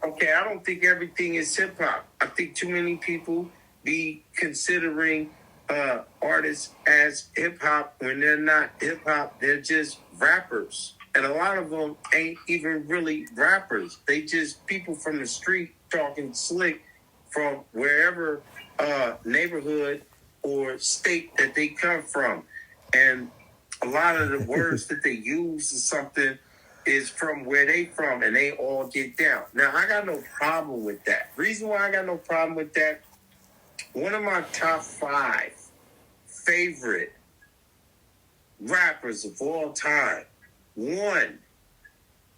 Okay, I don't think everything is hip hop. I think too many people be considering artists as hip hop when they're not hip hop. They're just rappers, and a lot of them ain't even really rappers. They just people from the street talking slick from wherever neighborhood or state that they come from, and a lot of the words that they use is something is from where they from, and they all get down. Now, I got no problem with that. Reason why I got no problem with that, one of my top 5 favorite rappers of all time, one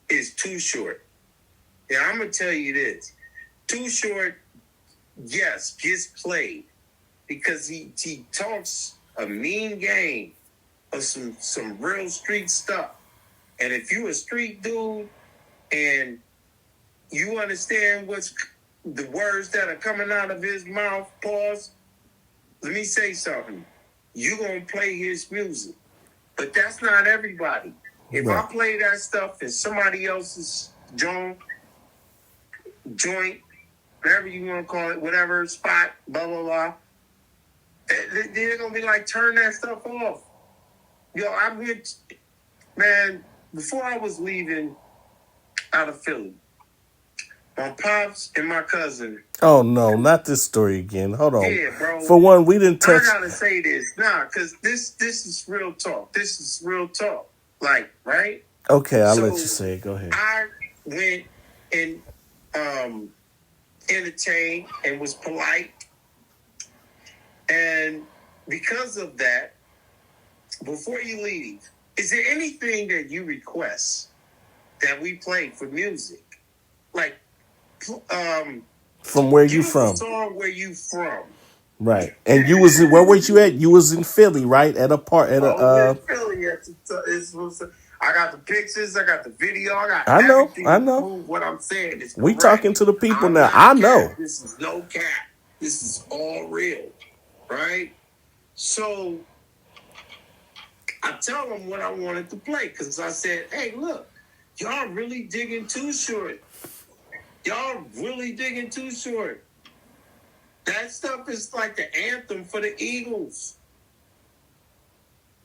is Too Short. Yeah, I'm going to tell you this. Too Short, yes, gets played because he talks a mean game of some real street stuff. And if you a street dude and you understand what's the words that are coming out of his mouth, pause, let me say something. You gonna play his music. But that's not everybody. If I play that stuff in somebody else's joint, whatever you want to call it, whatever spot, blah, blah, blah, they're gonna be like, turn that stuff off. Yo, I'm here, man. Before I was leaving out of Philly, my pops and my cousin. Oh, no, not this story again. Hold on. Yeah, bro. For one, we didn't touch. I gotta say this. Nah, because this is real talk. This is real talk. Like, right? Okay, I'll let you say it. Go ahead. I went and entertained and was polite. And because of that, before you leave, is there anything that you request that we play for music? Like, from where you from? A song where you from? Right. And you was where was you at? You was in Philly, right? At a part at I was in Philly. I got the pictures. I got the video. I got everything. I know. Prove what I'm saying is correct. We talking to the people now. I know. This is no cap. This is all real, right? So I tell them what I wanted to play because I said, hey, look, y'all really digging Too Short. Y'all really digging Too Short. That stuff is like the anthem for the Eagles.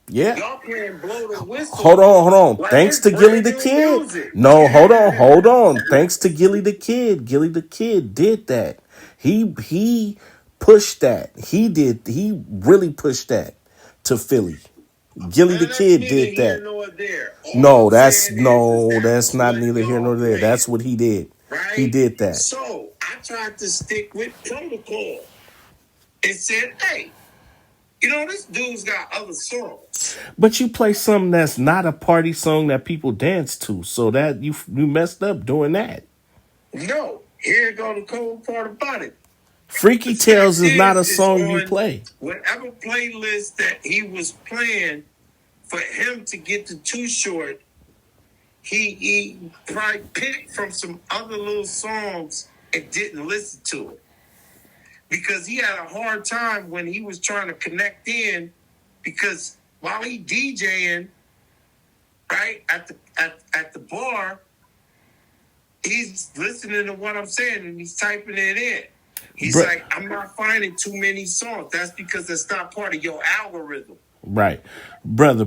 Yeah. Y'all playing Blow the Whistle. Hold on. Like, thanks to Gilly the Kid. Music. No, hold on. Thanks to Gilly the Kid. Gilly the Kid did that. He pushed that. He really pushed that to Philly. Gilly the Kid did that. No, that's not neither here nor there. That's what he did. Right? He did that. So I tried to stick with protocol and said, hey, you know, this dude's got other songs. But you play something that's not a party song that people dance to, so that you messed up doing that. No, here go the cold part about it. Freaky Tales is not a song you play. Whatever playlist that he was playing for him to get the Too Short, he probably picked from some other little songs and didn't listen to it. Because he had a hard time when he was trying to connect in, because while he DJing, right, at the bar, he's listening to what I'm saying and he's typing it in. He's like, I'm not finding too many songs. That's because it's not part of your algorithm. Right. Brother,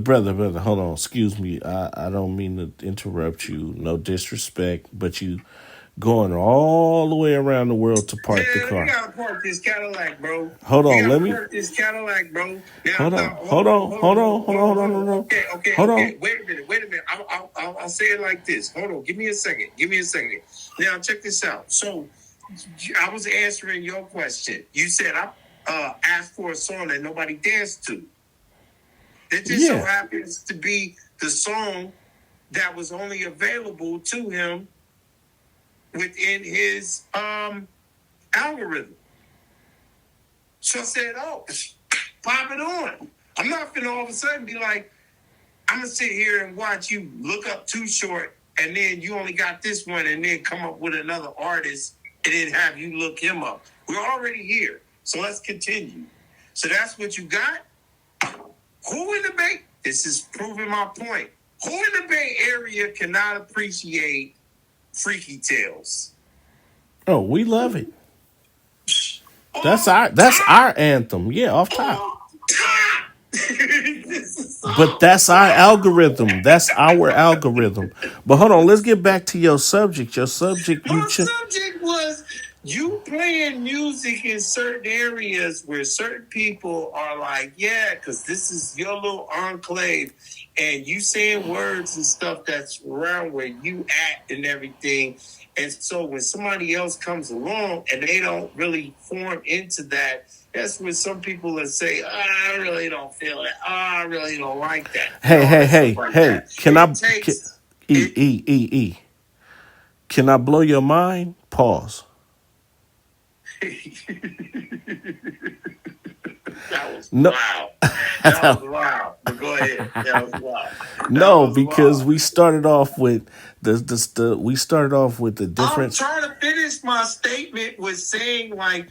hold on. Excuse me. I don't mean to interrupt you. No disrespect, but you going all the way around the world to park the car. You gotta park this Cadillac, bro. Hold on, let me park this Cadillac, bro. Now, hold on. Okay. Hold on. Wait a minute. I'll say it like this. Hold on. Give me a second. Now check this out. So I was answering your question. You said I asked for a song that nobody danced to. It just so happens to be the song that was only available to him within his algorithm. So I said, oh, pop it on. I'm not finna all of a sudden be like, I'm gonna sit here and watch you look up Too Short, and then you only got this one, and then come up with another artist, and then have you look him up. We're already here, so let's continue. So that's what you got. Who in the Bay? This is proving my point. Who in the Bay Area cannot appreciate Freaky Tales? Oh, we love it. That's our anthem. Yeah, off top. But that's our algorithm. That's our algorithm. But hold on, let's get back to your subject. Your subject, subject was you playing music in certain areas where certain people are like, yeah, because this is your little enclave, and you saying words and stuff that's around where you at and everything. And so when somebody else comes along and they don't really form into that, that's when some people will say, I really don't feel it. I really don't like that. Hey. Can I blow your mind? Pause. That was wow. That was wow. But go ahead. That was wow. No, because we started off with the difference. I'm trying to finish my statement with saying, like,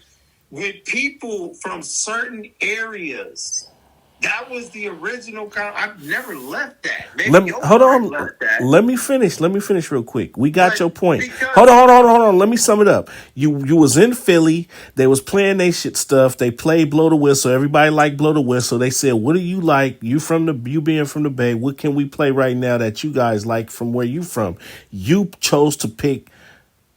with people from certain areas. That was the original. I've never left that. Hold on. Let me finish real quick. We got your point. Hold on. Let me sum it up. You was in Philly. They was playing they shit stuff. They played Blow the Whistle. Everybody liked Blow the Whistle. They said, "What do you like? You being from the Bay. What can we play right now that you guys like from where you from?" You chose to pick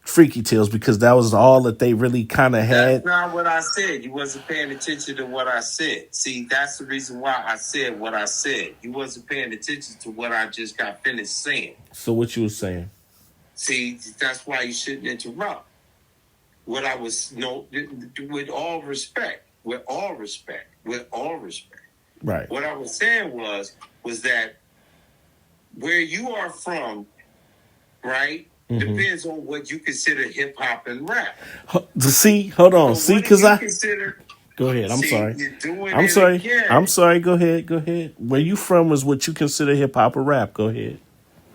Freaky Tales because that was all that they really kind of had. That's not what I said. You wasn't paying attention to what I said. See, that's the reason why I said what I said. You wasn't paying attention to what I just got finished saying. So what you were saying? See, that's why you shouldn't interrupt. What I was, with all respect. Right. What I was saying was that where you are from, right? Mm-hmm. Depends on what you consider hip hop and rap. See, hold on. So because consider. Go ahead. I'm sorry. I'm sorry. Again. I'm sorry. Go ahead. Where you from is what you consider hip hop or rap. Go ahead.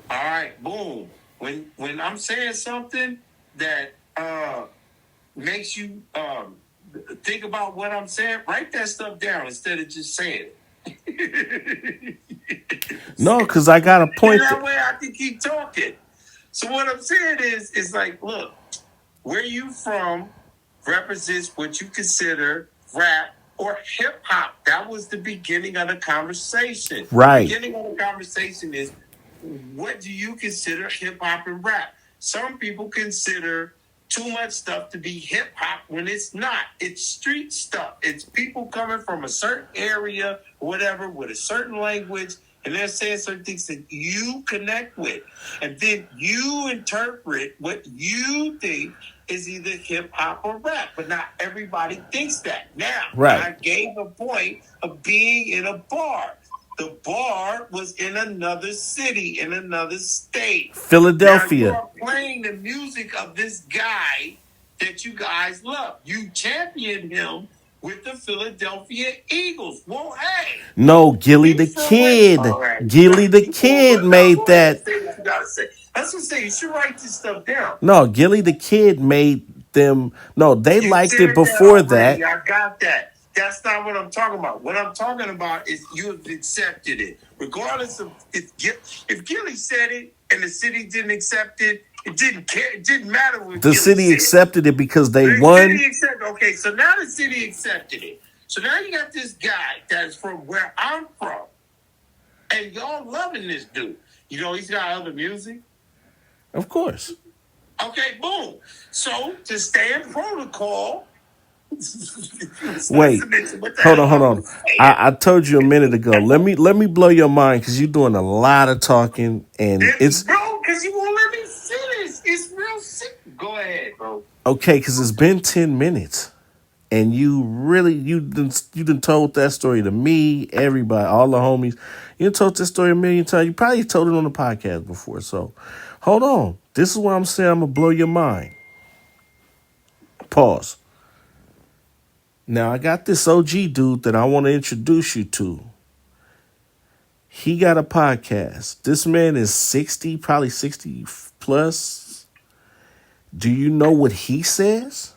All right. Boom. When I'm saying something that makes you think about what I'm saying, write that stuff down instead of just saying it. No, because I got a point. That way I can keep talking. So what I'm saying is like, look, where you from represents what you consider rap or hip hop. That was the beginning of the conversation. Right. The beginning of the conversation is, what do you consider hip hop and rap? Some people consider too much stuff to be hip hop when it's not. It's street stuff. It's people coming from a certain area, whatever, with a certain language, and they're saying certain things that you connect with. And then you interpret what you think is either hip hop or rap. But not everybody thinks that. Now, right. I gave a point of being in a bar. The bar was in another city, in another state. Philadelphia. Now, you are playing the music of this guy that you guys love. You championed him with the Philadelphia Eagles. Well, hey. No, Gilly the Kid. Right. Gilly the Kid made that. That's what I'm saying. You should write this stuff down. No, Gilly the Kid made them. No, they liked it before that. I got that. That's not what I'm talking about. What I'm talking about is you have accepted it. Regardless of if Gilly said it and the city didn't accept it, it didn't care. It didn't matter what the city accepted it because they won. Okay, so now the city accepted it. So now you got this guy that's from where I'm from, and y'all loving this dude. You know he's got other music. Of course. Okay, boom. So to stay in protocol. Wait, hold on. I told you a minute ago. Let me blow your mind because you're doing a lot of talking, and it's bro. Because you won't let me finish. It's real sick. Go ahead, bro. Okay, because it's been 10 minutes, and you done told that story to me, everybody, all the homies. You done told this story a million times. You probably told it on the podcast before. So, hold on. This is what I'm saying. I'm gonna blow your mind. Pause. Now I got this OG dude that I want to introduce you to. He got a podcast. This man is 60, probably 60 plus. Do you know what he says?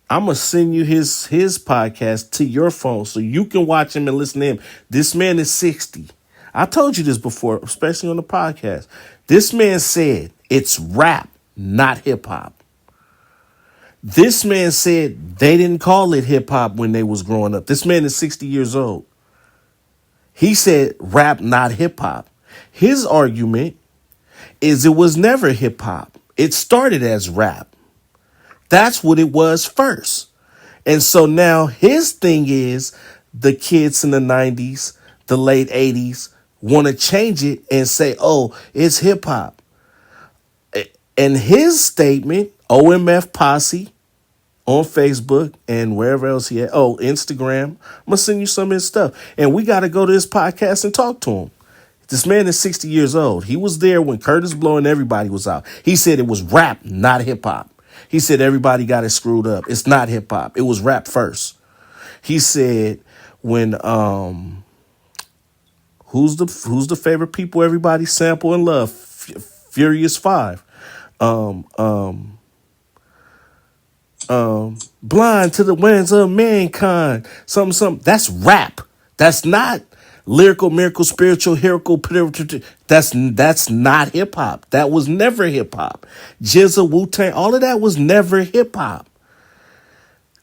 I'm going to send you his podcast to your phone so you can watch him and listen to him. This man is 60. I told you this before, especially on the podcast. This man said it's rap, not hip hop. This man said they didn't call it hip hop when they was growing up. This man is 60 years old. He said rap, not hip hop. His argument is it was never hip hop. It started as rap. That's what it was first. And so now his thing is the kids in the 90s, the late 80s want to change it and say, oh, it's hip hop. And his statement, OMF Posse on Facebook and wherever else he had, Instagram, I'm going to send you some of his stuff. And we got to go to his podcast and talk to him. This man is 60 years old. He was there when Curtis Blow and everybody was out. He said it was rap, not hip hop. He said everybody got it screwed up. It's not hip hop. It was rap first. He said when who's the favorite people everybody sample and love? Furious Five. Blind to the winds of mankind. Something. That's rap. That's not lyrical, miracle, spiritual, heroical. That's not hip hop. That was never hip hop. Jizza, Wu-Tang, all of that was never hip hop.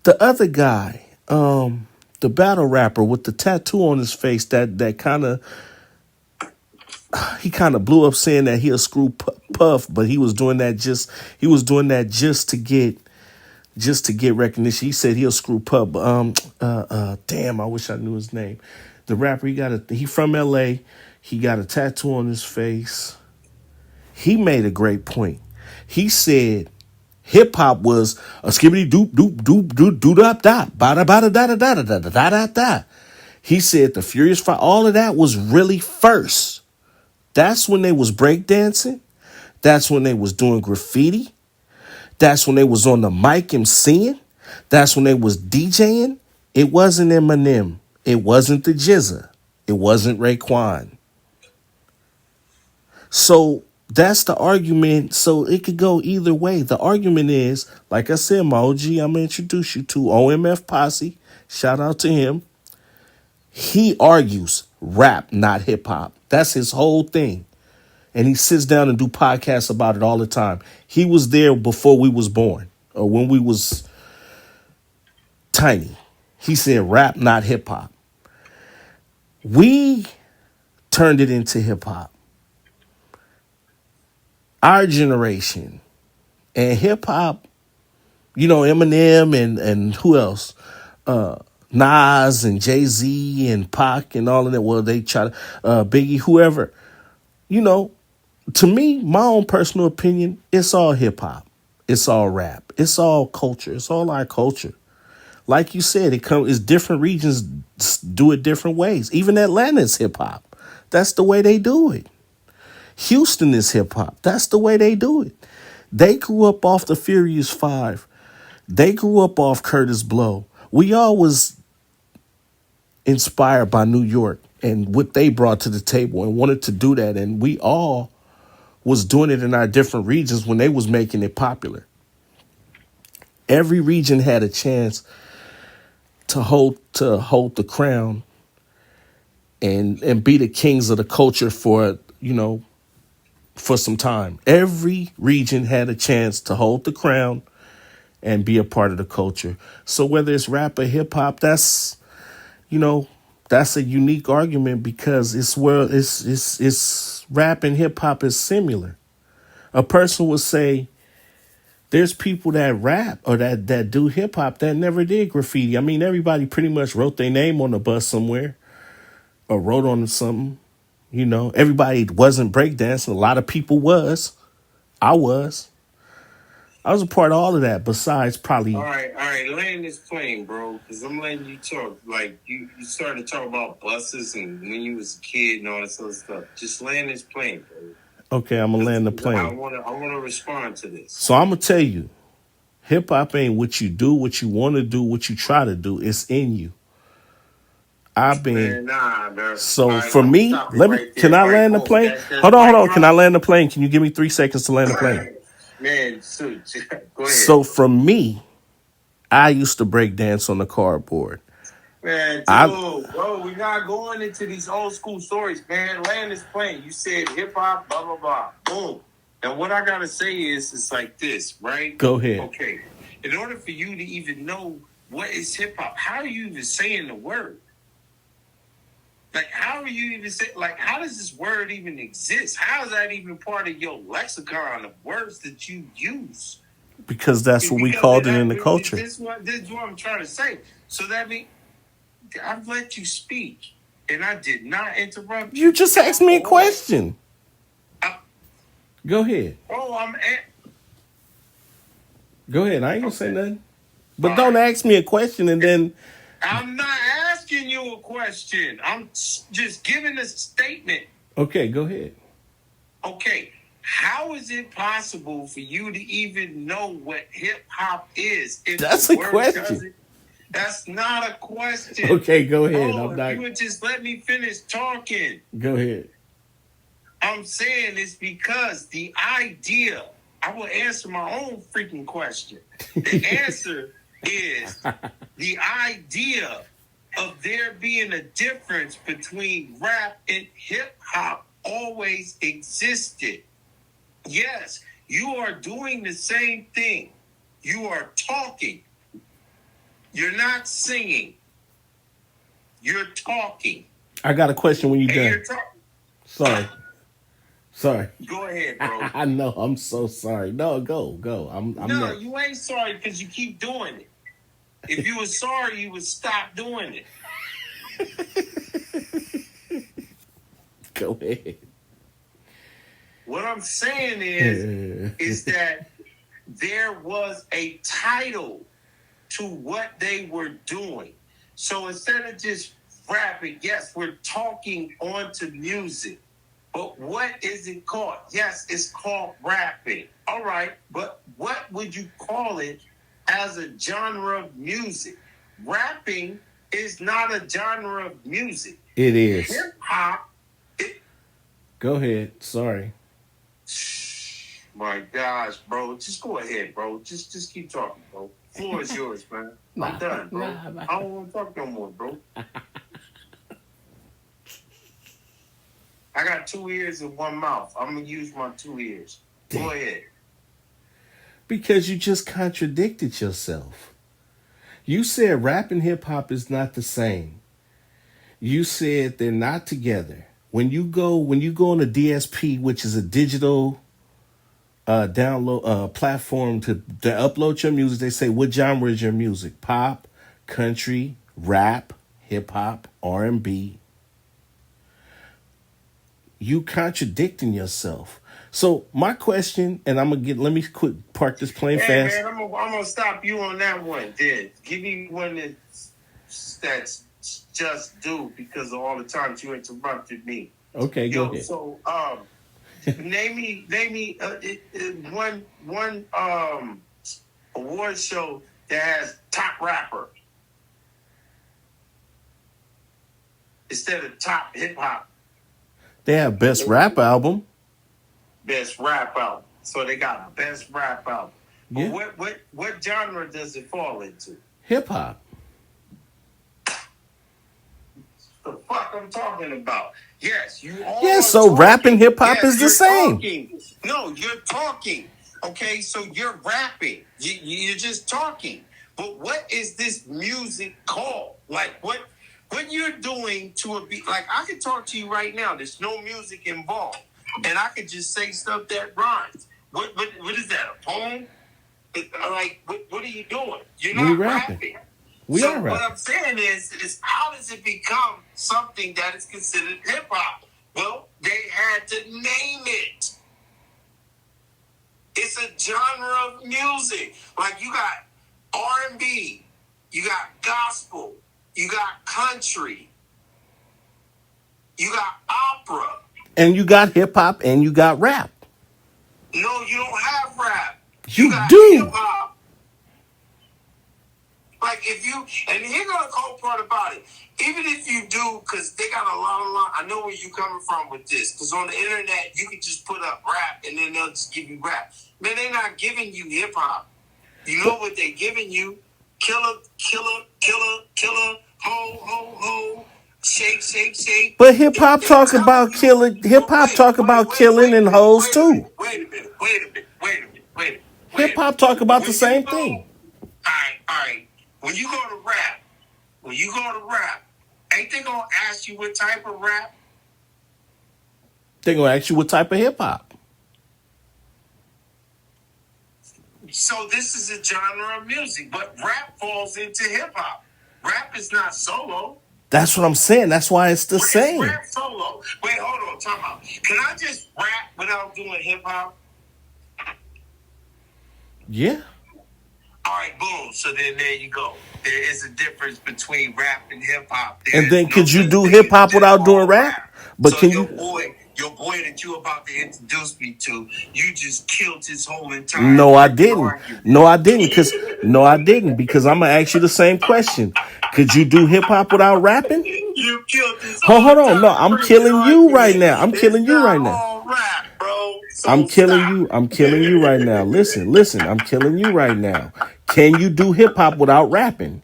The other guy, the battle rapper with the tattoo on his face, that kind of, he kind of blew up saying that he a screw Puff, but he was doing that just to get recognition. He said he'll screw Puff. Damn, I wish I knew his name. The rapper, he from LA. He got a tattoo on his face. He made a great point. He said hip hop was a skibbity doop doop doop doop doop dop dop bada bada da da da da da da da da. He said the Furious Five, all of that was really first. That's when they was breakdancing. That's when they was doing graffiti. That's when they was on the mic and singing. That's when they was DJing. It wasn't Eminem. It wasn't the Jizza. It wasn't Raekwon. So that's the argument. So it could go either way. The argument is, like I said, my OG, I'm going to introduce you to OMF Posse. Shout out to him. He argues rap, not hip hop. That's his whole thing. And he sits down and do podcasts about it all the time. He was there before we was born or when we was tiny. He said rap, not hip hop. We turned it into hip hop. Our generation and hip hop, Eminem and who else? Nas and Jay-Z and Pac and all of that. Well, they try to, Biggie, whoever, to me, my own personal opinion, it's all hip hop. It's all rap. It's all culture. It's all our culture. Like you said, it's different regions do it different ways. Even Atlanta is hip hop. That's the way they do it. Houston is hip hop. That's the way they do it. They grew up off the Furious Five. They grew up off Curtis Blow. We all was inspired by New York and what they brought to the table and wanted to do that. And we all was doing it in our different regions when they was making it popular. Every region had a chance to hold the crown and be the kings of the culture for some time. Every region had a chance to hold the crown and be a part of the culture. So whether it's rap or hip hop, that's a unique argument because it's rap and hip hop is similar. A person would say there's people that rap or that do hip hop that never did graffiti. I mean, everybody pretty much wrote their name on the bus somewhere or wrote on something. Everybody wasn't breakdancing. A lot of people was. I was a part of all of that besides probably. All right. Land this plane, bro, because I'm letting you talk. Like, you started to talk about buses and when you was a kid and all this other stuff. Just land this plane, bro. Okay, I'm going to land the plane. I want to respond to this. So I'm going to tell you, Hip hop ain't what you do, what you want to do, what you try to do. It's in you. I've been Man, nah, bro. All so right, for I'm gonna me. stop it Let me. right Can there. I Right, land the boom. plane? That's Hold on, hold mic on. Can I drop. land the plane? Can you give me 3 seconds to land the plane? Man, shoot. Go ahead. So for me, I used to break dance on the cardboard. Man, I dude, bro, we're not going into these old school stories, man. Land this plane. You said hip hop, blah, blah, blah. Boom. Now, what I got to say is, it's like this, right? go ahead. Okay. In order for you to even know what is hip hop, how are you even saying the word? Like, how are you even saying, like, how does this word even exist? How is that even part of your lexicon of words that you use? Because that's what we called it in the culture. This is what I'm trying to say. So that means I've let you speak, and I did not interrupt you. You just asked me a question. Go ahead. Oh, Go ahead. I ain't gonna say Okay. nothing. But don't ask me a question and then I'm not asking you a question. I'm just giving a statement. okay, go ahead. Okay, how is it possible for you to even know what hip hop is? If That's the a word question. doesn't? That's not a question. Okay, go ahead. Oh, I'm if not. you would just let me finish talking. Go ahead. I'm saying it's because the idea, I will answer my own freaking question. The answer is the idea of there being a difference between rap and hip hop always existed. Yes, you are doing the same thing. You are talking. You're not singing. You're talking. I got a question when you're And done. you're talking. Sorry. Go ahead, bro. I know. I'm so sorry. No, go. I'm No, next. you ain't sorry because you keep doing it. If you were sorry, you would stop doing it. Go ahead. What I'm saying is that there was a title to what they were doing. So instead of just rapping, yes, we're talking onto music. But what is it called? Yes, it's called rapping. All right, but what would you call it as a genre of music? Rapping is not a genre of music. It is. Hip hop. Go ahead. Sorry. My gosh, bro. Just go ahead, bro. Just keep talking, bro. Floor is yours, man. I'm done, bro. I don't want to talk no more, bro. I got 2 ears and 1 mouth. I'm going to use my 2 ears. Go ahead. Because you just contradicted yourself. You said rap and hip hop is not the same. You said they're not together. When you go on a DSP, which is a digital download platform to upload your music, they say, what genre is your music? Pop, country, rap, hip hop, R&B. You contradicting yourself. So my question, and let me quick park this plane fast. Man, I'm gonna stop you on that one. Then give me one that's just due because of all the times you interrupted me. Okay, go ahead. So name me one award show that has top rapper instead of top hip hop. They have best rap album. Best rap album. So they got best rap album. Yeah. But what genre does it fall into? Hip hop. The fuck I'm talking about? Yes, you all. Yeah, so talking. rap and hip hop is the you're same. Talking. No, you're talking. Okay, so you're rapping. You're just talking. But what is this music called? Like what you're doing to a beat? Like I could talk to you right now. There's no music involved, and I could just say stuff that rhymes. What is that? A poem? Like what are you doing? You're not rapping. We are rapping. What I'm saying is how does it become something that is considered hip hop? Well, they had to name it. It's a genre of music. Like you got R&B, you got gospel, you got country, you got opera. And you got hip hop and you got rap. No, you don't have rap. You got do. hip hop. Like if you, and here's the cold part about it. Even if you do, because they got a lot. I know where you coming from with this. Because on the internet, you can just put up rap, and then they'll just give you rap. Man, they're not giving you hip hop. You know what they're giving you? Killer, ho, ho, ho, shake, shake, shake. But hip hop talk about killing. Hip hop talk about killing and hoes too. Wait a minute. Hip hop talk about the same thing. All right. When you go to rap, ain't they gonna ask you what type of rap? They gonna ask you what type of hip hop. So this is a genre of music, but rap falls into hip hop. Rap is not solo. That's what I'm saying. That's why it's the same. Rap solo. Wait, hold on. Time out. Can I just rap without doing hip hop? Yeah. All right, boom. So then there you go. There is a difference between rap and hip hop. And then could you do hip hop without doing rap? But so can your you? boy that you about to introduce me to, you just killed his whole entire. No, I didn't. No, I didn't. Because I'm gonna ask you the same question. Could you do hip hop without rapping? You killed his whole Hold on. No, I'm killing you right now. I'm killing you right now. All rap, bro. So I'm killing you. I'm killing you right now. Listen. I'm killing you right now. Can you do hip hop without rapping?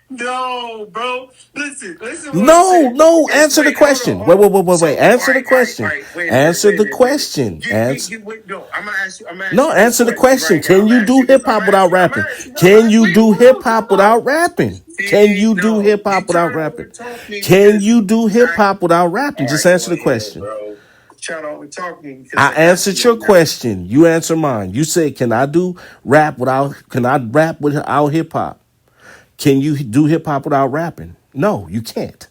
No, bro. Listen. No. Answer the question. Wait. Answer the question. Answer the question. No, I'm gonna ask you. No, answer the question. Can you do hip hop without rapping? Can you do hip hop without rapping? Can you do hip hop without rapping? Can you do hip hop without rapping? Just answer the question. I answered your question. You answer mine. You said, can I rap without hip hop? Can you do hip hop without rapping? No, you can't.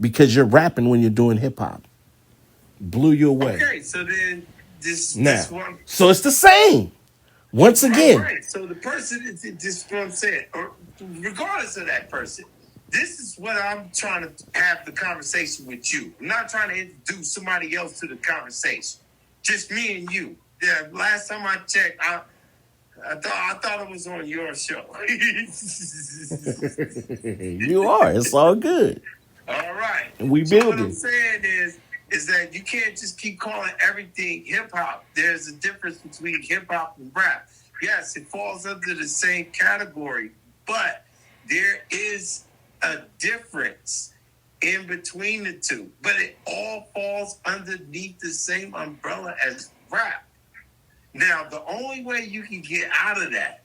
Because you're rapping when you're doing hip hop. Blew you away. Okay, so then this one. So it's the same. Once again. Right. So the person is just what I'm saying. Or regardless of that person, this is what I'm trying to have the conversation with you. I'm not trying to introduce somebody else to the conversation. Just me and you. Yeah, last time I checked, I thought it was on your show. You are. It's all good. All right. We so building. What I'm saying is that you can't just keep calling everything hip hop. There's a difference between hip hop and rap. Yes, it falls under the same category, but there is a difference in between the two. But it all falls underneath the same umbrella as rap. Now, the only way you can get out of that,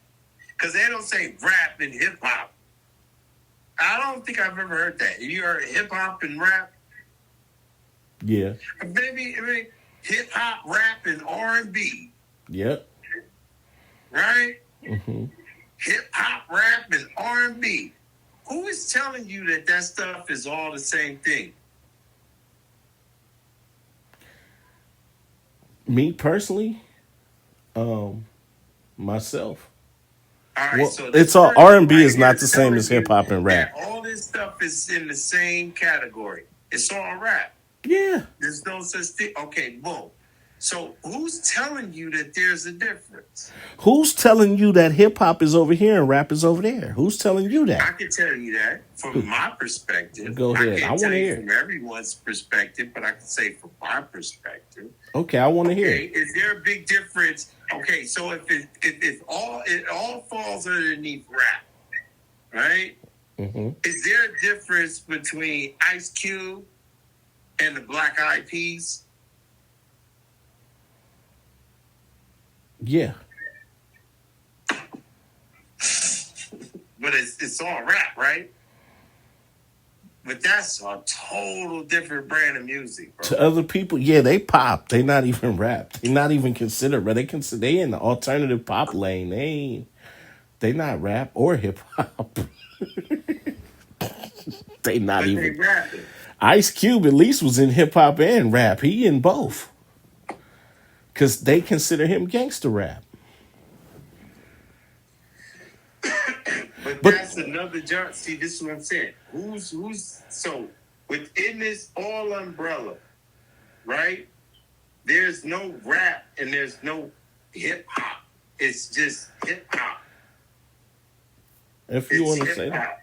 because they don't say rap and hip hop. I don't think I've ever heard that. You heard hip hop and rap? Yeah. Maybe hip hop, rap, and R&B. Yep. Right? Mm-hmm. Hip hop, rap, and R&B. Who is telling you that stuff is all the same thing? Me personally, myself. All right, well, so it's all R&B is not the same as hip hop and rap. All this stuff is in the same category. It's all rap. Yeah. There's no such thing. Okay, boom. So who's telling you that there's a difference? Who's telling you that hip hop is over here and rap is over there? Who's telling you that? I can tell you that from my perspective. Go ahead. I want to hear from everyone's perspective, but I can say from my perspective. Okay, I want to hear. Is there a big difference? Okay, so if it all falls underneath rap, right? Mm-hmm. Is there a difference between Ice Cube and the Black Eyed Peas? Yeah. But it's all rap, right? But that's a total different brand of music, bro. To other people, yeah, they pop. They not even rap. They not even considered rap. They in the alternative pop lane. They not rap or hip hop. They not but even. They Ice Cube at least was in hip hop and rap. He in both. Because they consider him gangster rap. But that's another genre. See, this is what I'm saying. Who's so within this all umbrella, right? There's no rap and there's no hip hop. It's just hip hop. If you It's want to hip say that. hop,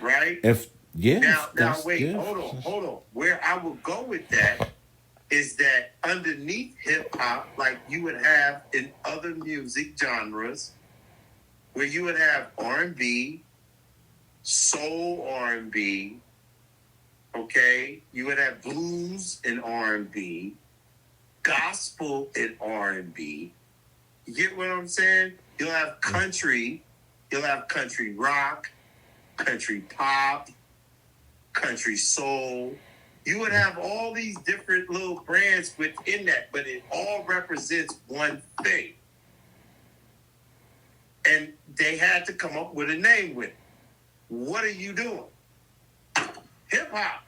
right? If yeah, Now, that's wait, yeah. hold on. Where I would go with that is that underneath hip hop, like you would have in other music genres, where you would have R&B, soul R&B, okay? You would have blues and R&B, gospel and R&B. You get what I'm saying? You'll have country rock, country pop, country soul. You would have all these different little brands within that, but it all represents one thing. And they had to come up with a name with it. What are you doing? Hip hop.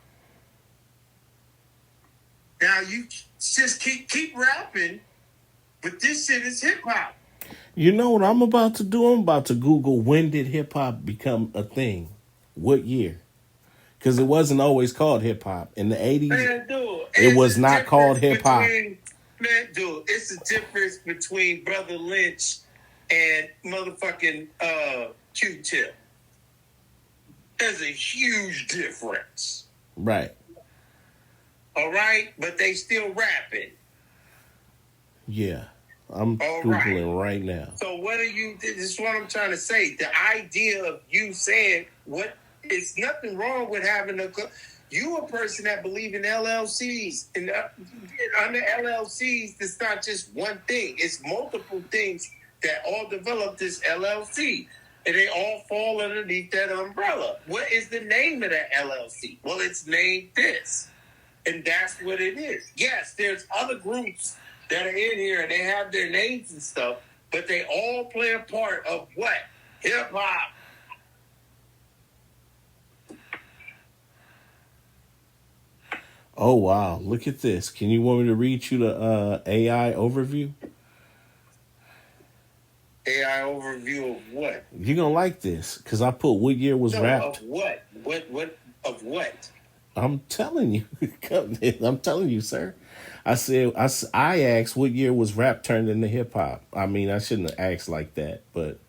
Now you just keep rapping, but this shit is hip hop. You know what I'm about to do? I'm about to Google when did hip hop become a thing? What year? Because it wasn't always called hip hop. In the 80s, Man, dude, it was not called hip hop. Man, dude, it's a difference between Brother Lynch and motherfucking Q-Tip. There's a huge difference. Right. All right? But they still rapping. Yeah. I'm Googling right now. So what are you, this is what I'm trying to say. The idea of you saying it's nothing wrong with having you a person that believe in LLCs. And under LLCs, it's not just one thing. It's multiple things that all develop this LLC. And they all fall underneath that umbrella. What is the name of that LLC? Well, it's named this. And that's what it is. Yes, there's other groups that are in here and they have their names and stuff, but they all play a part of what? Hip hop. Oh, wow. Look at this. Can you want me to read you the AI overview? AI overview of what? You're going to like this because I put what year was wrapped. Of what? Of what? I'm telling you. I'm telling you, sir. I asked what year was rap turned into hip hop. I mean, I shouldn't have asked like that, but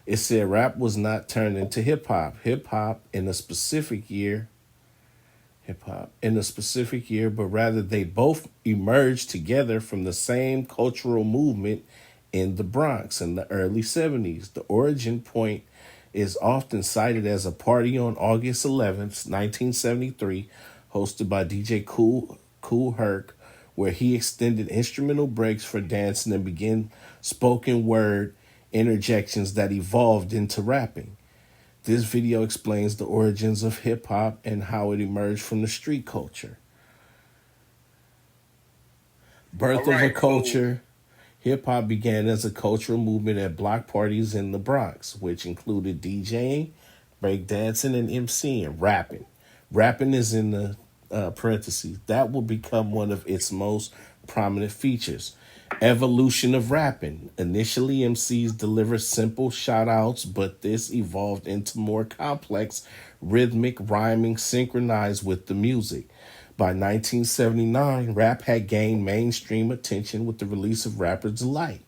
it said rap was not turned into hip hop. Hip hop in a specific year, but rather they both emerged together from the same cultural movement in the Bronx in the early 70s. The origin point is often cited as a party on August 11th, 1973, hosted by DJ Kool Herc, where he extended instrumental breaks for dancing and began spoken word interjections that evolved into rapping. This video explains the origins of hip hop and how it emerged from the street culture. Birth of a culture. Hip hop began as a cultural movement at block parties in the Bronx, which included DJing, breakdancing, and MCing, rapping. Rapping is in the parentheses. That will become one of its most prominent features. Evolution of rapping. Initially, MCs delivered simple shout-outs, but this evolved into more complex, rhythmic rhyming synchronized with the music. By 1979, rap had gained mainstream attention with the release of Rapper's Delight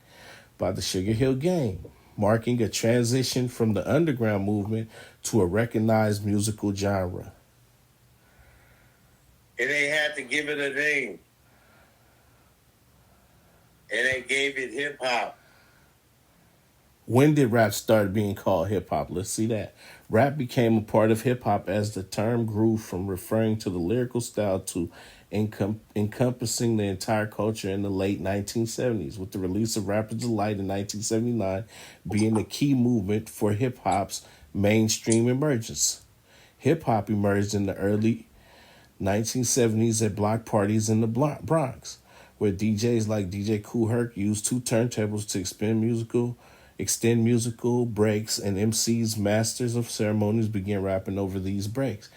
by the Sugar Hill Gang, marking a transition from the underground movement to a recognized musical genre. And they had to give it a name. And they gave it hip hop. When did rap start being called hip hop? Let's see that. Rap became a part of hip hop as the term grew from referring to the lyrical style to encompassing the entire culture in the late 1970s, with the release of Rapper's Delight in 1979 being the key movement for hip hop's mainstream emergence. Hip hop emerged in the early 1970s at block parties in the Bronx, where DJs like DJ Kool Herc used two turntables to extend musical breaks, and MCs, masters of ceremonies, began rapping over these breaks.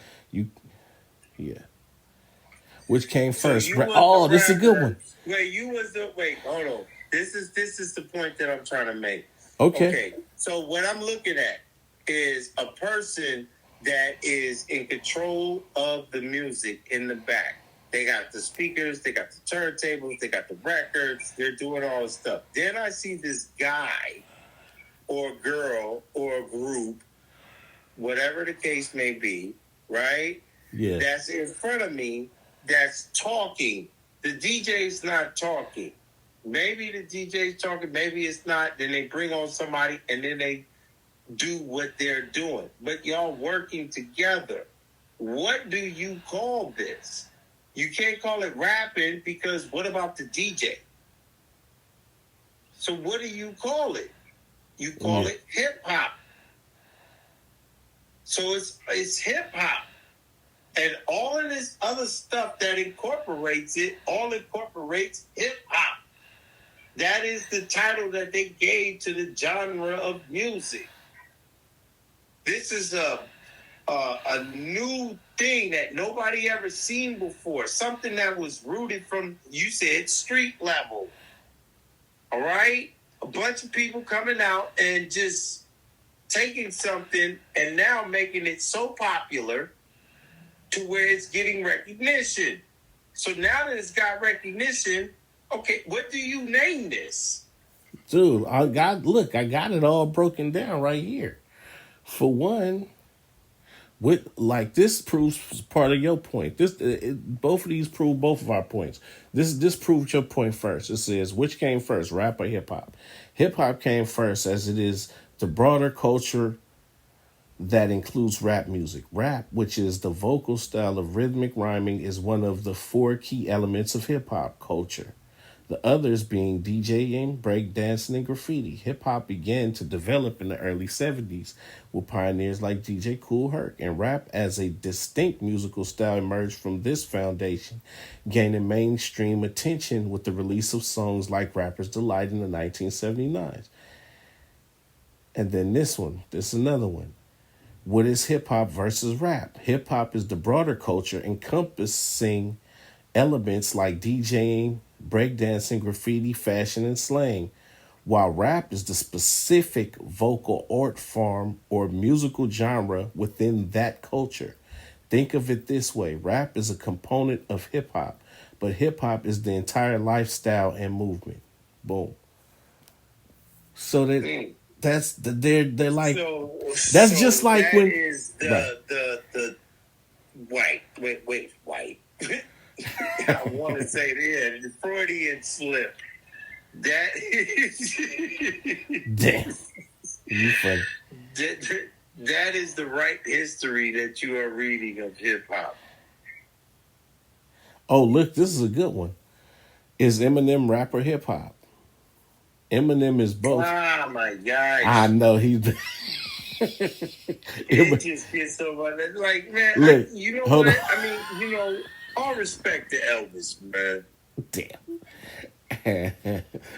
Which came first? This is a good one. Wait, hold on. This is the point that I'm trying to make. Okay. So what I'm looking at is a person that is in control of the music in the back. They got the speakers, they got the turntables, they got the records, they're doing all this stuff. Then I see this guy or girl or a group whatever the case may be, right? Yeah. That's in front of me, that's talking. The DJ's not talking. Maybe the DJ's talking, maybe it's not. Then they bring on somebody and then they do what they're doing. But y'all working together. What do you call this? You can't call it rapping because what about the DJ? So what do you call it? You call it hip hop. So it's hip hop. And all of this other stuff that incorporates it, all incorporates hip hop. That is the title that they gave to the genre of music. This is a new thing that nobody ever seen before. Something that was rooted from, you said, street level. All right? A bunch of people coming out and just taking something and now making it so popular to where it's getting recognition. So now that it's got recognition, okay, what do you name this? Dude, I got it all broken down right here. For one, with like this proves part of your point. Both of these prove both of our points. This proves your point first. It says which came first, rap or hip hop? Hip hop came first, as it is the broader culture that includes rap music. Rap, which is the vocal style of rhythmic rhyming, is one of the four key elements of hip hop culture. The others being DJing, breakdancing, and graffiti. Hip hop began to develop in the early 70s with pioneers like DJ Kool Herc, and rap as a distinct musical style emerged from this foundation, gaining mainstream attention with the release of songs like Rapper's Delight in the 1979. And then this is another one. What is hip hop versus rap? Hip hop is the broader culture encompassing elements like DJing, breakdancing, graffiti, fashion, and slang, while rap is the specific vocal art form or musical genre within that culture. Think of it this way. Rap is a component of hip hop, but hip hop is the entire lifestyle and movement. Boom. So they're like, that's just like that when is the white. I want to say the Freudian slip. That is damn. You funny. That is the right history that you are reading of hip hop. Oh, look, this is a good one. Is Eminem rap or hip hop? Eminem is both. Oh my gosh. I know he's. It just gets so much. Like, man, look, you know what? I mean, all respect to Elvis, man. Damn.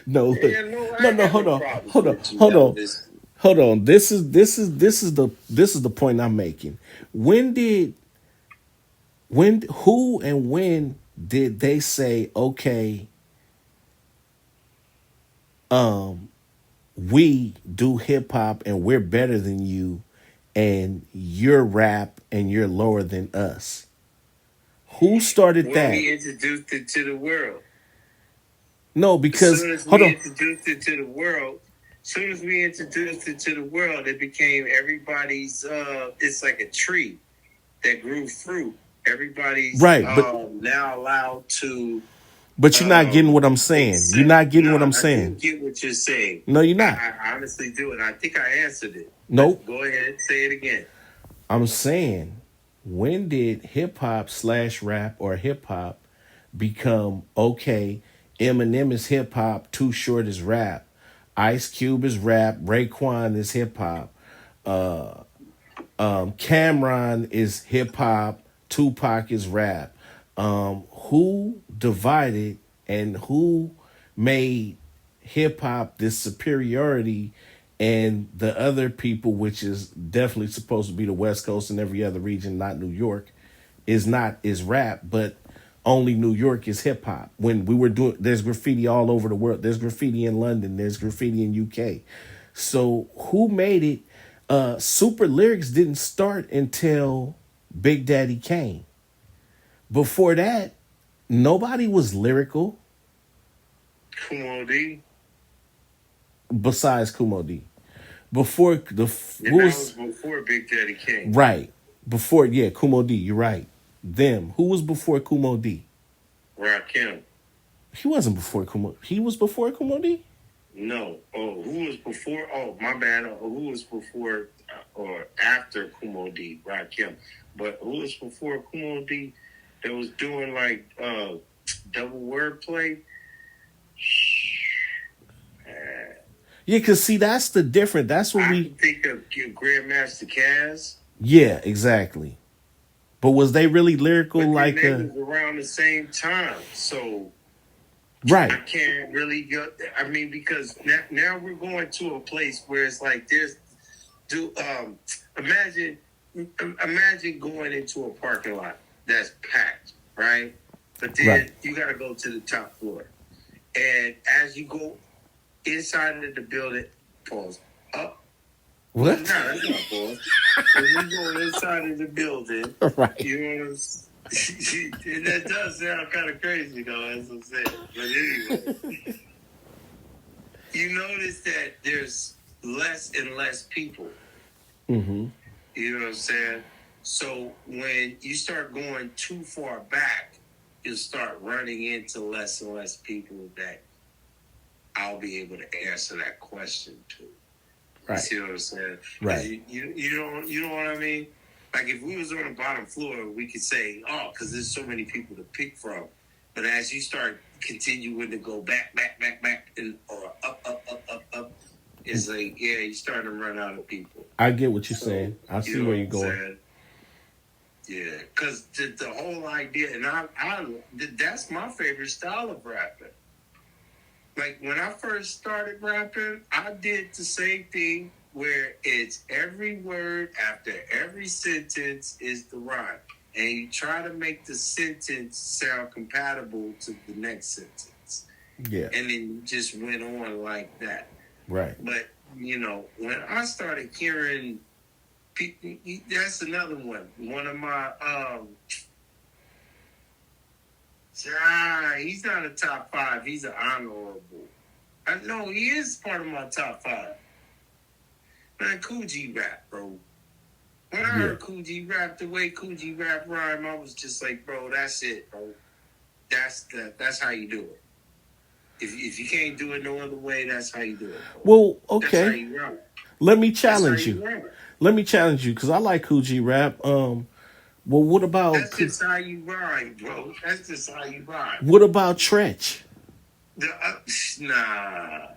No, look. Yeah, no, hold on. This is the point I'm making. Who and when did they say, okay, we do hip hop and we're better than you, and you're rap and you're lower than us? Who started that? We introduced it to the world. No, because as soon as we introduced it to the world, it became everybody's. It's like a tree that grew fruit. Everybody's right, but now allowed to. But you're not getting what I'm saying. You're not getting what I'm saying. I do get what you're saying. No, you're not. I honestly do, and I think I answered it. Nope. Go ahead, say it again. I'm saying, when did hip hop / rap or hip hop become okay? Eminem is hip hop. Too Short is rap. Ice Cube is rap. Raekwon is hip hop. Cameron is hip hop. Tupac is rap. Who divided and who made hip hop this superiority, and the other people, which is definitely supposed to be the West Coast and every other region, not New York, is rap, but only New York is hip hop. When we were doing, there's graffiti all over the world. There's graffiti in London. There's graffiti in UK. So who made it? Super Lyrics didn't start until Big Daddy Kane. Before that, nobody was lyrical. Kumo D. Besides Kumo D. before And that was before Big Daddy Kane. right before Kumo D. You're right. Them. Who was before Kumo D? Rakim. He wasn't before Kumo. He was before Kumo D. No. Oh, who was before? Oh, my bad. Who was before or after Kumo D? Rakim. But who was before Kumo D that was doing like double wordplay? Yeah, cause see, that's the difference. That's what I think of Grandmaster Caz. Yeah, exactly. But was they really lyrical? But like they was around the same time, so right. I can't really go. I mean, because now we're going to a place where it's like imagine going into a parking lot that's packed, right? But then you got to go to the top floor, and as you go inside of the building, pause up. What? No, that's not pause. When you go inside of the building, right? You know what I'm saying? That does sound kind of crazy, though, as I'm saying. But anyway, you notice that there's less and less people. Mm-hmm. You know what I'm saying? So when you start going too far back, you'll start running into less and less people that I'll be able to answer that question to. Right. You see what I'm saying? Right. You know what I mean? Like if we was on the bottom floor, we could say, oh, because there's so many people to pick from. But as you start continuing to go back, and or up, it's like, yeah, you're starting to run out of people. I get what you're saying. I see where you're going. Saying? Yeah, because the whole idea, and I that's my favorite style of rapping. Like when I first started rapping, I did the same thing where it's every word after every sentence is the rhyme. And you try to make the sentence sound compatible to the next sentence. Yeah. And then you just went on like that. Right. But, when I started hearing, that's another one. One of my, he's not a top 5. He's an honorable. I know he is part of my top 5. Man, Kool G rap, bro. When I heard Kool G rap, the way Kool G rap rhyme, I was just like, bro, that's it, bro. That's how you do it. If you can't do it no other way, that's how you do it, bro. Well, okay. That's how you rap. Let me challenge you. Let me challenge you because I like Kool G rap. Well, what about? That's just how you rhyme, bro. That's just how you rhyme. What about Tretch? Nah.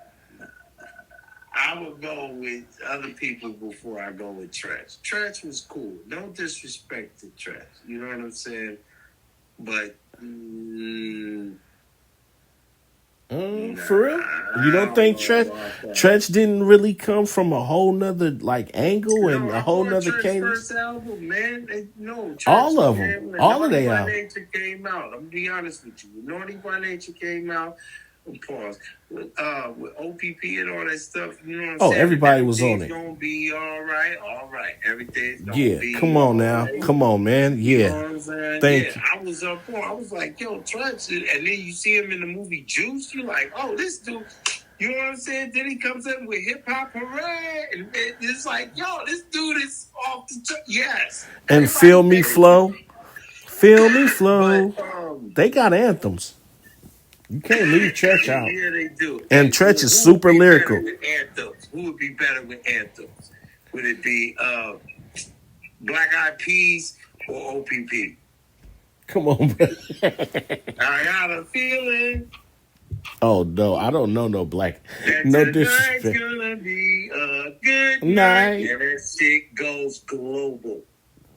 I would go with other people before I go with Tretch. Tretch was cool. No disrespect to Tretch. You know what I'm saying? But for real? You don't think Tretch didn't really come from a whole nother angle and a whole nother cadence? First album, man. Tretch, all of them. All of their albums. Naughty by Nature came out. I'm gonna be honest with you. Naughty by Nature came out. Pause. With OPP and all that stuff, you know what I'm saying? Everybody was on it. Gonna be all right. Everything's gonna be come on now. Right. Come on, man. Yeah. You know what I'm saying? Thank you. I was up for. I was like, yo, Tretch, and then you see him in the movie Juice. You're like, oh, this dude. You know what I'm saying? Then he comes in with Hip Hop Hooray, and it's like, yo, this dude is off the yes. And Feel Me Flow. Feel Me Flow. But, they got anthems. You can't leave Tretch out. Yeah, they do. And Tretch is super lyrical. Who would be better with anthems? Would it be Black Eyed Peas or OPP? Come on, bro. I got a feeling. Oh no, I don't know no black. No disrespect. Tonight's gonna be a good night. And that shit goes global.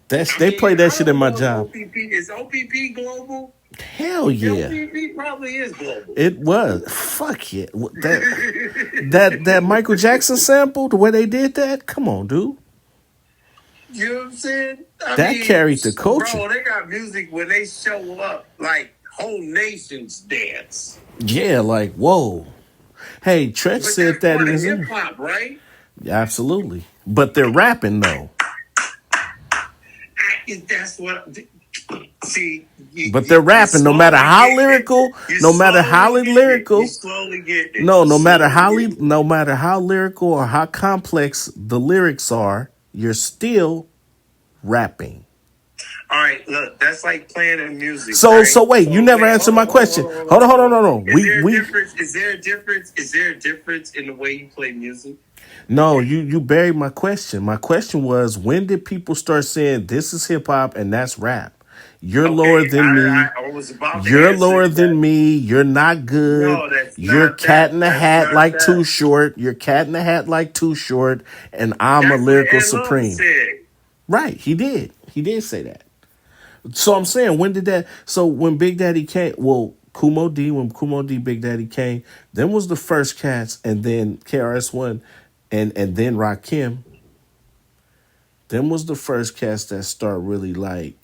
They play that shit in my job. Is OPP global? Hell yeah. OPP probably is global. It was. Fuck yeah. That Michael Jackson sample, the way they did that, come on, dude. You know what I'm saying? That carried the culture. Bro, they got music when they show up, like whole nations dance. Yeah, like, whoa. Hey, Tretch said that in his hip hop, right? Absolutely. But they're rapping though. That's what See, But they're rapping. No matter how lyrical, no matter how lyrical, you slowly get it. no matter no matter how lyrical or how complex the lyrics are, you're still rapping. All right, look, that's like playing the music. So right? wait, you never answered my question. Hold on, no. Is there a difference? Is there a difference? Is there a difference in the way you play music? No, you buried my question. My question was, when did people start saying this is hip hop and that's rap? You're lower than me. I was about to You're answer lower that. than me. You're not good. No, that's You're not cat that. in the That's hat not like Too that. Short. You're cat in the hat like Too Short, and I'm a That's what lyrical Ed Love supreme. said. Right, he did. He did say that. So I'm saying, when did that? So when Big Daddy came, well, when Kumo D, Big Daddy came, then was the first cats, and then KRS-One, and then Rakim. Them was the first cats that start really like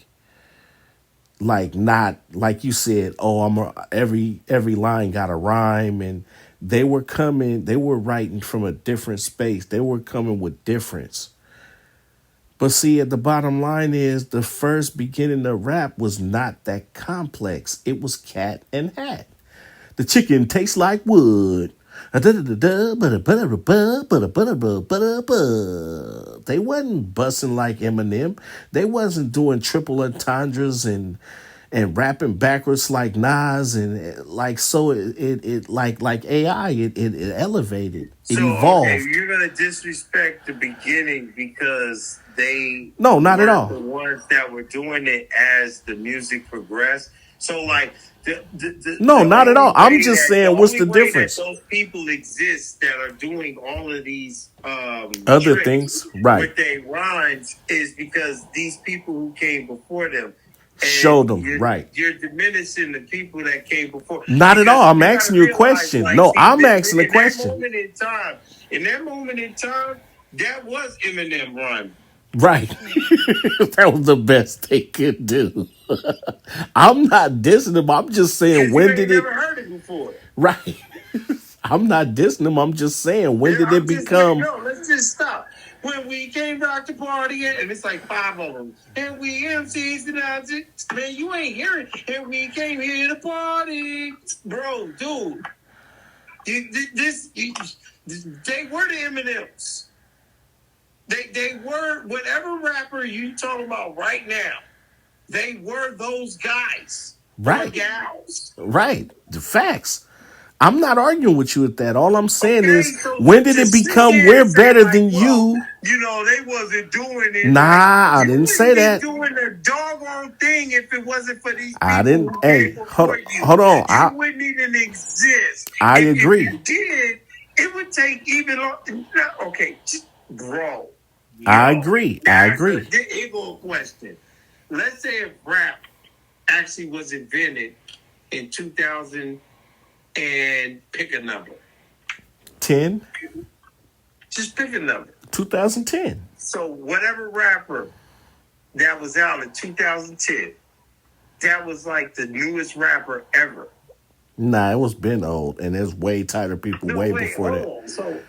not like you said. Oh, every line got a rhyme, and they were writing from a different space. They were coming with difference. But see, at the bottom line is the first beginning of rap was not that complex. It was cat and hat. The chicken tastes like wood. They wasn't busting like Eminem. They wasn't doing triple entendres and rapping backwards like Nas, and like, so it like AI, it elevated, it So okay, evolved. you're gonna disrespect the beginning because they No, not at weren't all. the ones that were doing it as the music progressed. So like No, not at all. I'm just saying, what's the only way difference? that those people exist that are doing all of these Other tricks things, right? with their rhymes is because these people who came before them. Showed them, right? You're diminishing the people that came before. Not at all. I'm You asking gotta you a realize, question. like, No, see, I'm asking a question. In that moment in time, that was Eminem rhyming. Right. That was the best they could do. I'm not dissing them. I'm just saying, when did it? Never heard it before. Right. I'm not dissing them. I'm just saying, when did it become? No, let's just stop. When we came back to party, and it's like 5 of them, and we MCs and objects, man, you ain't hearing. And we came here to party, bro, dude. They were the Eminems. They were whatever rapper you talking about right now. They were those guys, right? Or gals, right? The facts. I'm not arguing with you with that. All I'm saying is, so when did it become we're better than you? You know, they wasn't doing it. Nah, I didn't say that. Doing the doggone thing if it wasn't for these people. I didn't. Hey, hold on. You wouldn't even exist. I agree. If you did, it would take even. Okay, bro. I agree. I agree. Here go a question. Let's say if rap actually was invented in 2000 and pick a number. 10. Just pick a number. 2010. So whatever rapper that was out in 2010, that was like the newest rapper ever. Nah, it was been old, and there's way tighter people before that. So,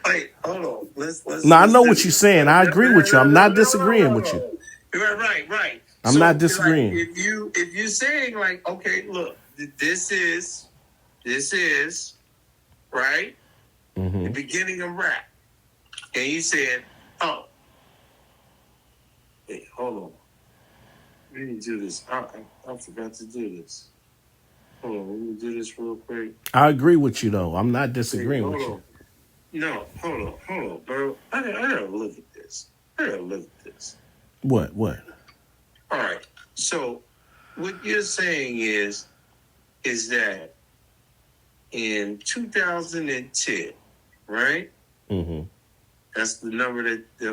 hold on. Let's I know what you're saying. I agree with you. I'm not disagreeing with you. Right. I'm not disagreeing. Like, if you're saying like, okay, look, this is right, the beginning of rap, and you said, oh, hey, hold on, we need to do this. I forgot to do this. Hold on, let me do this real quick. I agree with you, though. I'm not disagreeing with you. No, hold on, bro. I gotta look at this. What? All right. So, what you're saying is that in 2010, right? Mm-hmm. That's the number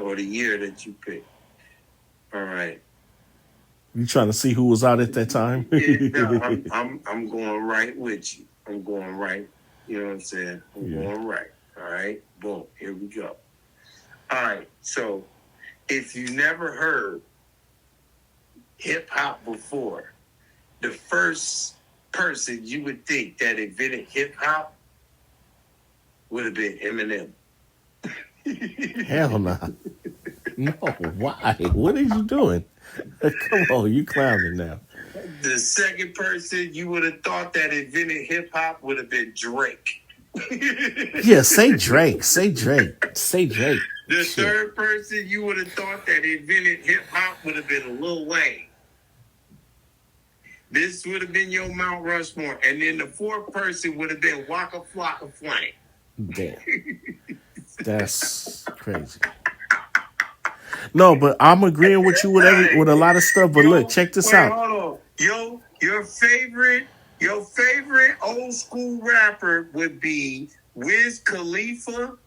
or the year that you picked. All right. You trying to see who was out at that time? I'm going right with you. I'm going right. You know what I'm saying? Going right. All right. Boom. Here we go. All right. So, if you never heard hip hop before, the first person you would think that invented hip hop would have been Eminem. Hell nah. No, why? What are you doing? Come on, you clowning now. The second person you would have thought that invented hip hop would have been Drake. Yeah, say Drake. Say Drake. Say Drake. The third person you would have thought that invented hip hop would have been Lil Wayne. This would have been your Mount Rushmore. And then the fourth person would have been Waka Flocka Flame. Damn. That's crazy. No, but I'm agreeing with you with a lot of stuff. But look, check this out. Hold on. Your favorite old school rapper would be Wiz Khalifa.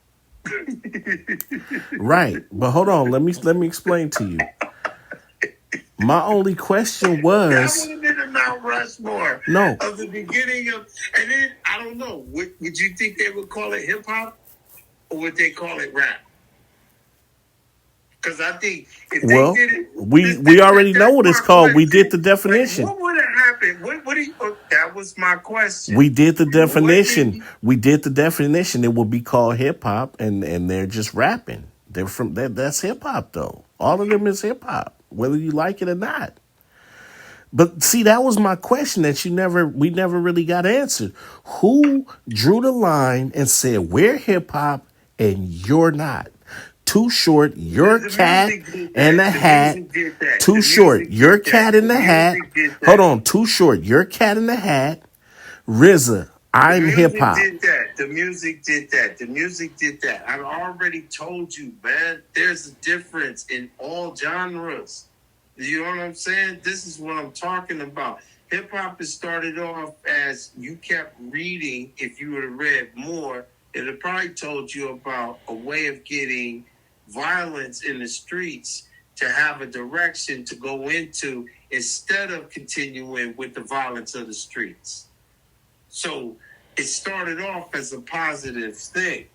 Right, but hold on. Let me explain to you. My only question was that would have been the Mount Rushmore. No. Of the beginning of, and then I don't know. Would you think they would call it hip hop, or would they call it rap? Because I think if they did it, we already know what it's called. We did the definition. What would have happened? That was my question. We did the definition. We did the definition. It would be called hip hop, and they're just rapping. They're from that. That's hip hop, though. All of them is hip hop, whether you like it or not. But see, that was my question that we never really got answered. Who drew the line and said we're hip hop and you're not? Too Short, your cat and the hat. Too Short, your cat in the hat. Hold on, Too Short, your cat in the hat. RZA, I'm hip hop. The music did that. The music did that. I've already told you, man. There's a difference in all genres. You know what I'm saying? This is what I'm talking about. Hip hop has started off as you kept reading. If you would have read more, it would have probably told you about a way of getting violence in the streets to have a direction to go into instead of continuing with the violence of the streets. So it started off as a positive thing.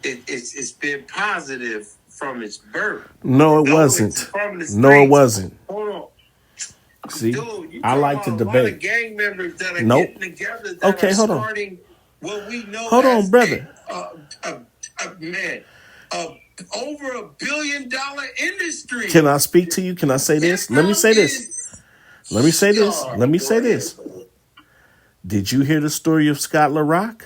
It's been positive from its birth. No, it wasn't. No, it wasn't. Hold on. See, Dude, I like to debate. A lot of gang members that are getting together that are hold starting what we know hold on, brother. Over $1 billion industry. Can I speak to you? Can I say this? Let me say this. Let me say this. Let me say this. Did you hear the story of Scott LaRock?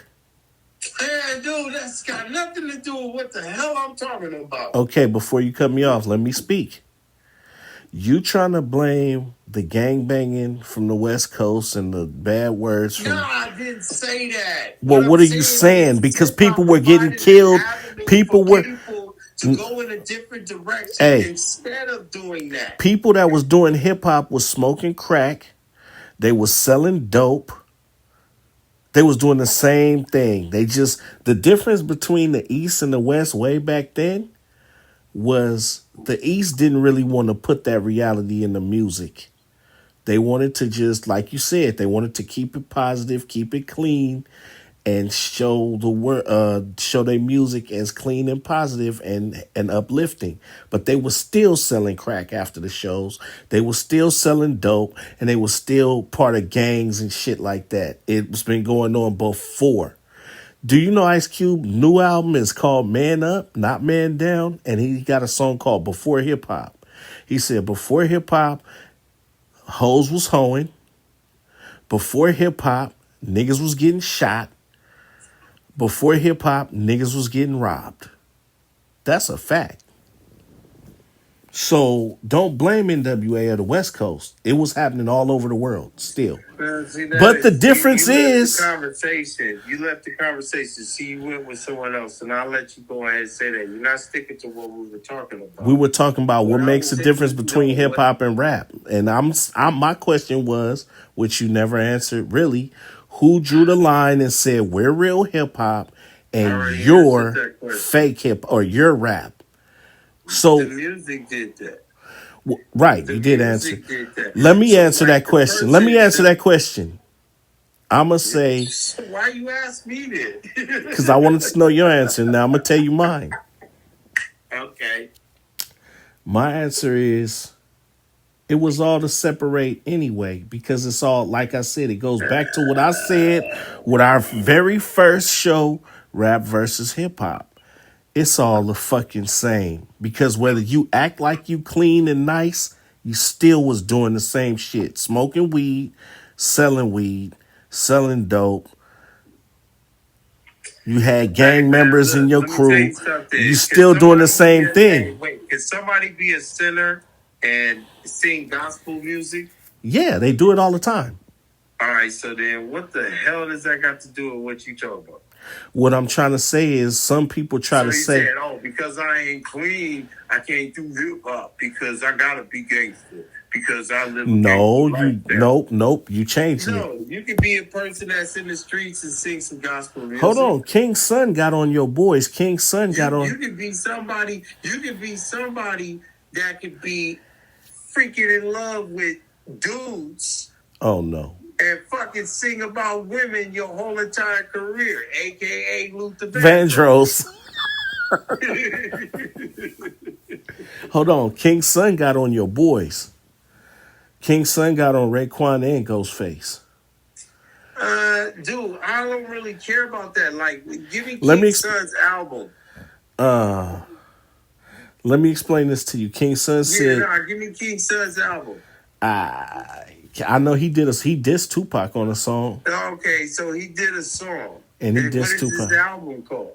Man, dude, that's got nothing to do with what the hell I'm talking about. Okay, before you cut me off, let me speak. You trying to blame the gangbanging from the West Coast and the bad words from... No, I didn't say that. Well, what are you saying? Because people were getting killed. People were... to go in a different direction instead of doing that. People that was doing hip-hop was smoking crack. They was selling dope. They was doing the same thing. The difference between the East and the West way back then was the East didn't really want to put that reality in the music. They wanted to just, like you said, they wanted to keep it positive, keep it clean, and show their music as clean and positive and uplifting. But they were still selling crack after the shows. They were still selling dope, and they were still part of gangs and shit like that. It's been going on before. Do you know Ice Cube new album is called Man Up, Not Man Down? And he got a song called Before Hip Hop. He said before hip hop, hoes was hoeing. Before hip hop, niggas was getting shot. Before hip hop, niggas was getting robbed. That's a fact. So don't blame NWA or the West Coast. It was happening all over the world still. But the difference is... You left the conversation. See, you went with someone else, and I'll let you go ahead and say that. You're not sticking to what we were talking about. We were talking about what makes the difference between hip hop and rap. And my question was, which you never answered really, who drew the line and said, we're real hip hop and you're fake hip or you're rap? So the music did that. Right, you did answer. Let me answer that question. Let me answer that question. I'm going to say... Why you ask me this? Because I wanted to know your answer. Now I'm going to tell you mine. Okay. My answer is... It was all to separate anyway, because it's all, like I said, it goes back to what I said with our very first show, Rap versus Hip Hop. It's all the fucking same, because whether you act like you clean and nice You still was doing the same shit. Smoking weed, selling dope. You had gang members in your Let me tell crew. you something. You still doing the same thing. Wait, can somebody be a sinner and sing gospel music? Yeah, they do it all the time. All right, so then what the hell does that got to do with what you talking about? What I'm trying to say is some people try to say, said, oh, because I ain't clean, I can't do hip hop because I gotta be gangster because I live. Nope. You changing it. No, you can be a person that's in the streets and sing some gospel music. Hold on, King's son got on your boys. King's son got on. You can be somebody. You can be somebody that could be freaking in love with dudes. Oh no. And fucking sing about women your whole entire career, aka Luther Vandross. Hold on, King's son got on your boys. King's son got on Raekwon and Ghostface. Dude, I don't really care about that. Like, give me King's son's album. Let me explain this to you. King's son said, give me King's son's album. I know he dissed Tupac on a song. Okay, so he did a song. And he dissed Tupac. What is his album called?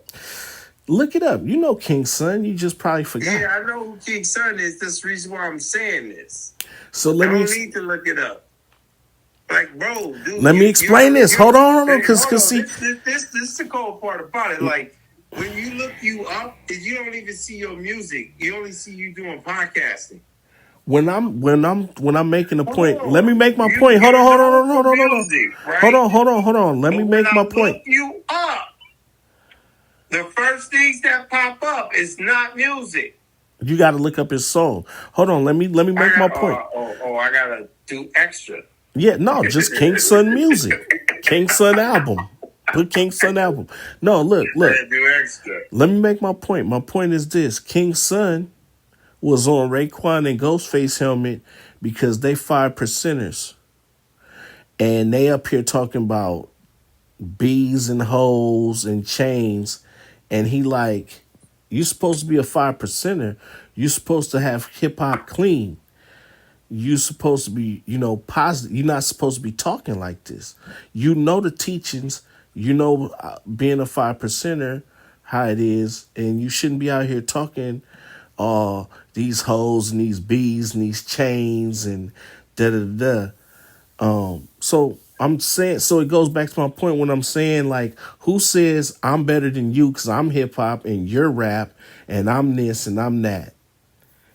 Look it up. You know King's son. You just probably forgot. Yeah, I know who King's son is. That's the reason why I'm saying this. So I don't need to look it up. Like, bro, dude. Let me explain this. Hold on. Because see. This is the cold part about it. Like, when you look you up, you don't even see your music. You only see you doing podcasting. When I'm making a point, let me make my point. Hold on. Hold on. Let me make my point. Look you up. The first things that pop up is not music. You got to look up his song. Hold on. Let me make my point. I gotta do extra. Yeah, no, just King's son music. King's son album. Put King's son album. No, look. Do extra. Let me make my point. My point is this: King's son was on Raekwon and Ghostface helmet because they 5%ers. And they up here talking about bees and hoes and chains. And he like, you supposed to be a 5%er. You supposed to have hip hop clean. You supposed to be, positive. You're not supposed to be talking like this. You know the teachings. You know being a 5%er, how it is. And you shouldn't be out here talking these hoes and these bees and these chains and da-da-da-da. So I'm saying, so it goes back to my point when I'm saying, like, who says I'm better than you because I'm hip-hop and you're rap and I'm this and I'm that?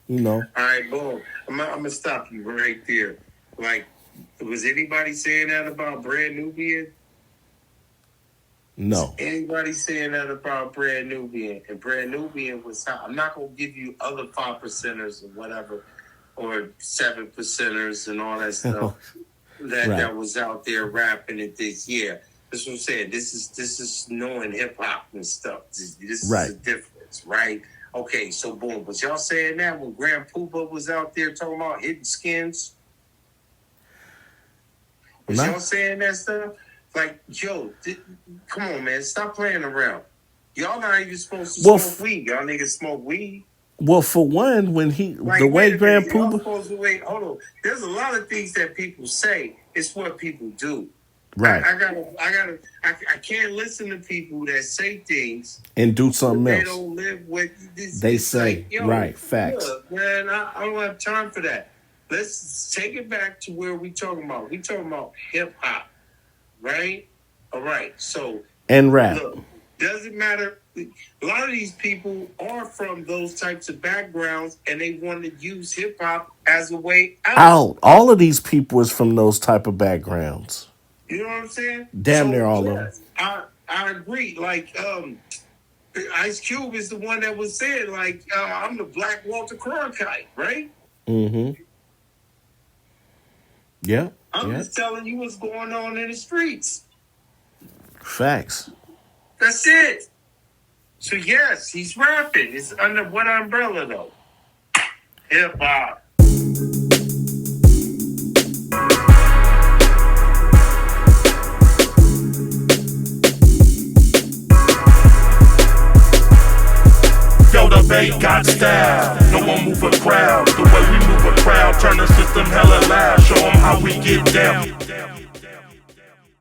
All right, boom. I'm going to stop you right there. Like, was anybody saying that about Brand Nubian? No. Anybody saying that about Brand Nubian? And Brand Nubian was hot. I'm not going to give you other 5%ers or whatever, or 7%ers and all that stuff that was out there rapping at this. Yeah, that's what I'm saying. This is knowing hip hop and stuff. This is the difference, right? Okay, so boom. Was y'all saying that when Grand Poopa was out there talking about hidden skins? Was y'all saying that stuff? Like, yo, come on, man. Stop playing around. Y'all not even supposed to smoke weed. Y'all niggas smoke weed. Well, for one, when the way Grand Poopa... Wait, hold on. There's a lot of things that people say. It's what people do. Right. I can't listen to people that say things and do something else. They don't live with this. They say, like, right, facts. Look, man, I don't have time for that. Let's take it back to where we talking about. We talking about hip hop, right? All right. So and rap. Look, doesn't matter. A lot of these people are from those types of backgrounds, and they want to use hip hop as a way out. All of these people is from those type of backgrounds. You know what I'm saying? Damn near all of them. I agree. Like, Ice Cube is the one that was saying, like, I'm the Black Walter Cronkite, right? Mm-hmm. Yeah. I'm just telling you what's going on in the streets. Facts. That's it. So, yes, he's rapping. It's under what umbrella, though? Hip-hop. motivate, got style. No one move a crowd the way we move a crowd. Turn the system hella loud, show them how we get down.